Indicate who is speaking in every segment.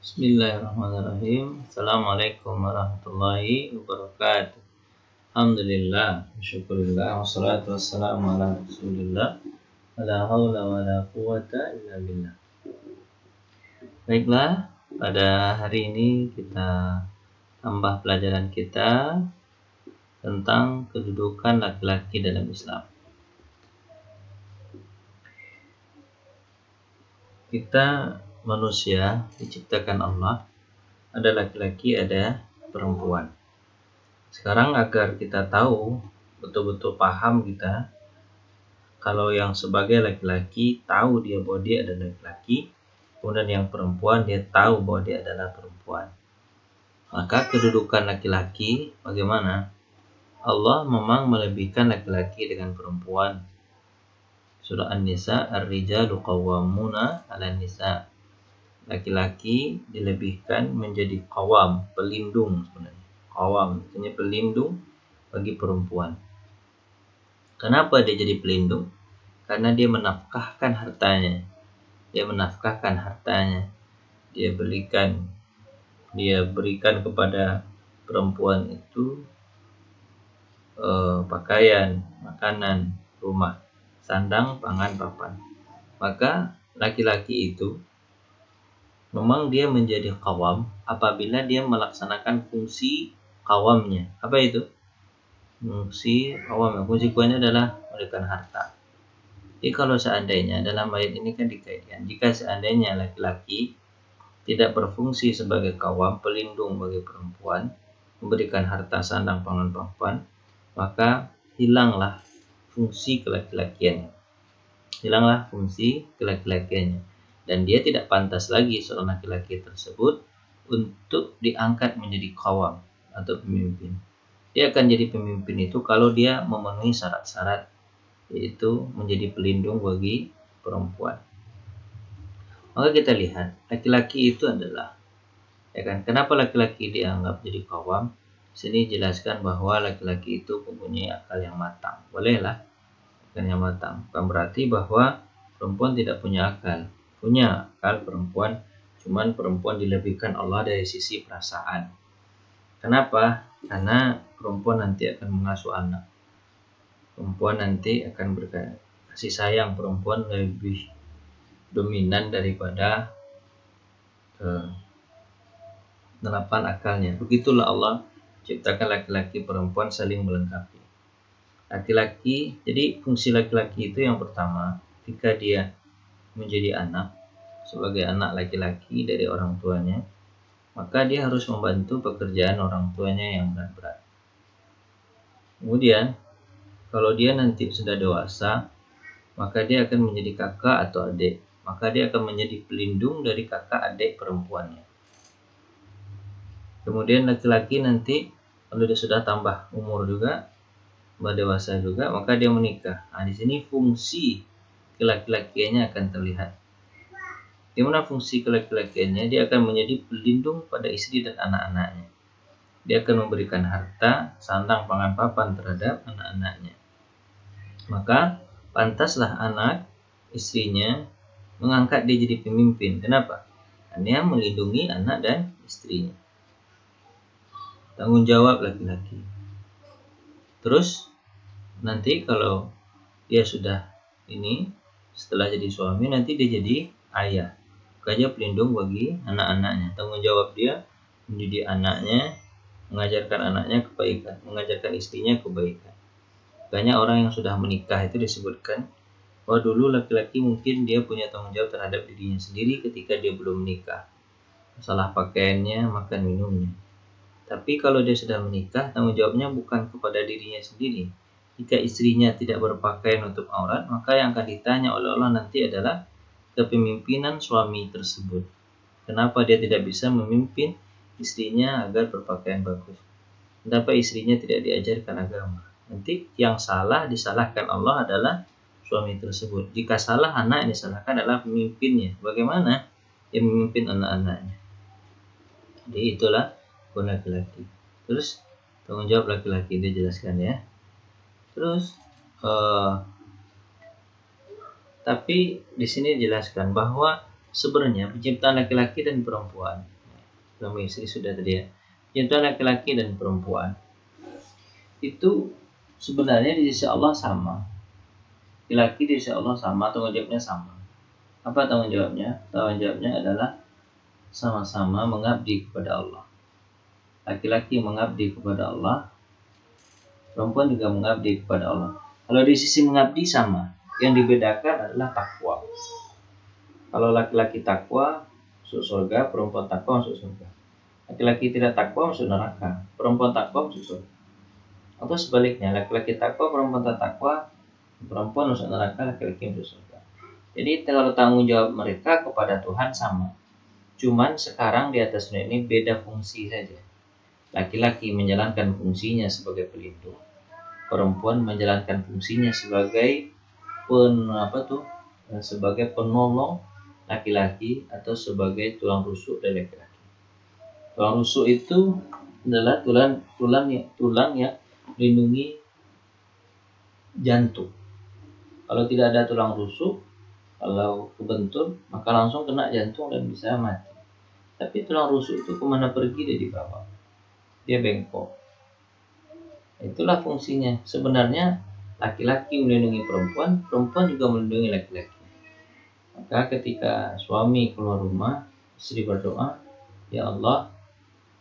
Speaker 1: Bismillahirrahmanirrahim. Assalamualaikum warahmatullahi wabarakatuh. Alhamdulillah, syukurillah, wassalatu wassalamu ala rasulillah, la hawla wa la quwata illa billah. Baiklah, pada hari ini kita tambah pelajaran kita tentang kedudukan laki-laki dalam Islam. Kita manusia diciptakan Allah, ada laki-laki, ada perempuan. Sekarang agar kita tahu, betul-betul paham kita, kalau yang sebagai laki-laki tahu dia bahwa dia adalah laki-laki, kemudian yang perempuan dia tahu bahwa dia adalah perempuan. Maka kedudukan laki-laki bagaimana? Allah memang melebihkan laki-laki dengan perempuan. Surah An-Nisa, Ar-rijalu qawwamuna 'alan nisa. Laki-laki dilebihkan menjadi qawam, pelindung sebenarnya. Qawam artinya pelindung bagi perempuan. Kenapa dia jadi pelindung? Karena dia menafkahkan hartanya. Dia berikan kepada perempuan itu pakaian, makanan, rumah, sandang, pangan, papan. Maka laki-laki itu memang dia menjadi qawam apabila dia melaksanakan fungsi qawamnya. Apa itu? Fungsi qawam, fungsi qawamnya adalah memberikan harta. Jadi kalau seandainya dalam ayat ini kan dikaitkan, jika seandainya laki-laki tidak berfungsi sebagai qawam, pelindung bagi perempuan, memberikan harta, sandang, pangan, papan, maka hilanglah fungsi kelaki-lakiannya. Dan dia tidak pantas lagi seorang laki-laki tersebut untuk diangkat menjadi qawam atau pemimpin. Dia akan jadi pemimpin itu kalau dia memenuhi syarat-syarat, yaitu menjadi pelindung bagi perempuan. Maka kita lihat laki-laki itu adalah, kenapa laki-laki dianggap jadi qawam? Sini jelaskan bahwa laki-laki itu mempunyai akal yang matang. Bolehlah akal yang matang. Bukan berarti bahwa perempuan tidak punya akal. Punya akal perempuan, cuman perempuan dilebihkan Allah dari sisi perasaan. Kenapa? Karena perempuan nanti akan mengasuh anak. Perempuan nanti akan kasih sayang, perempuan lebih dominan daripada 8 akalnya. Begitulah Allah ciptakan laki-laki perempuan saling melengkapi. Laki-laki, jadi fungsi laki-laki itu yang pertama, ketika dia menjadi anak, sebagai anak laki-laki dari orang tuanya, maka dia harus membantu pekerjaan orang tuanya yang berat-berat. Kemudian, kalau dia nanti sudah dewasa, maka dia akan menjadi kakak atau adik. Maka dia akan menjadi pelindung dari kakak adik perempuannya. Kemudian laki-laki nanti, kalau dia sudah tambah umur juga, tambah dewasa juga, maka dia menikah. Nah, di sini fungsi kelaki-lakiannya akan terlihat. Di mana fungsi kelaki-lakiannya? Dia akan menjadi pelindung pada istri dan anak-anaknya. Dia akan memberikan harta, sandang, pangan, papan terhadap anak-anaknya. Maka pantaslah anak istrinya mengangkat dia jadi pemimpin. Kenapa? Karena dia melindungi anak dan istrinya. Tanggung jawab laki-laki. Terus nanti kalau dia sudah setelah jadi suami, nanti dia jadi ayah, kerja pelindung bagi anak-anaknya. Tanggung jawab dia mendidik anaknya, mengajarkan anaknya kebaikan, mengajarkan istrinya kebaikan. Banyak orang yang sudah menikah itu disebutkan bahwa dulu laki-laki mungkin dia punya tanggung jawab terhadap dirinya sendiri ketika dia belum menikah, masalah pakaiannya, makan minumnya. Tapi kalau dia sudah menikah, tanggung jawabnya bukan kepada dirinya sendiri. Jika istrinya tidak berpakaian untuk aurat, maka yang akan ditanya oleh Allah nanti adalah kepemimpinan suami tersebut. Kenapa dia tidak bisa memimpin istrinya agar berpakaian bagus? Kenapa istrinya tidak diajarkan agama? Nanti yang salah disalahkan Allah adalah suami tersebut. Jika salah anak, yang disalahkan adalah pemimpinnya. Bagaimana dia memimpin anak-anaknya? Jadi itulah laki-laki. Terus tanggung jawab laki-laki dia jelaskan ya. Terus tapi di sini dijelaskan bahwa sebenarnya penciptaan laki-laki dan perempuan, suami istri sudah tadi ya, penciptaan laki-laki dan perempuan itu sebenarnya di sisi Allah sama. Laki-laki di sisi Allah sama, tanggung jawabnya sama. Apa tanggung jawabnya? Tanggung jawabnya adalah sama-sama mengabdi kepada Allah. Laki-laki mengabdi kepada Allah, perempuan juga mengabdi kepada Allah. Kalau di sisi mengabdi sama, yang dibedakan adalah takwa. Kalau laki-laki takwa masuk surga, perempuan takwa masuk surga. Laki-laki tidak takwa masuk neraka, perempuan takwa masuk surga. Atau sebaliknya, laki-laki takwa, perempuan tak takwa, perempuan masuk neraka, laki-laki masuk surga. Jadi kalau tanggung jawab mereka kepada Tuhan sama. Cuman sekarang di atas dunia ini beda fungsi saja. Laki-laki menjalankan fungsinya sebagai pelindung, perempuan menjalankan fungsinya sebagai sebagai penolong laki-laki atau sebagai tulang rusuk dari laki-laki. Tulang rusuk itu adalah tulang yang melindungi jantung. Kalau tidak ada tulang rusuk, kalau kebentur, maka langsung kena jantung dan bisa mati. Tapi tulang rusuk itu kemana pergi dia dibawa, dia bengkok. Itulah fungsinya. Sebenarnya laki-laki melindungi perempuan, perempuan juga melindungi laki-laki. Maka ketika suami keluar rumah, istri berdoa, ya Allah,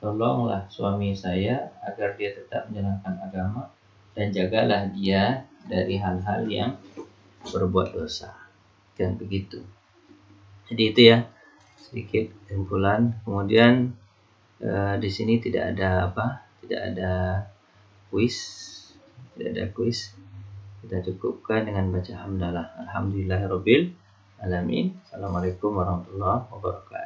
Speaker 1: tolonglah suami saya agar dia tetap menjalankan agama dan jagalah dia dari hal-hal yang berbuat dosa. Dan begitu. Jadi itu ya sedikit kesimpulan. Kemudian di sini tidak ada kuis, Kita cukupkan dengan baca hamdalah. Alhamdulillahirabbil alamin. Assalamualaikum warahmatullahi wabarakatuh.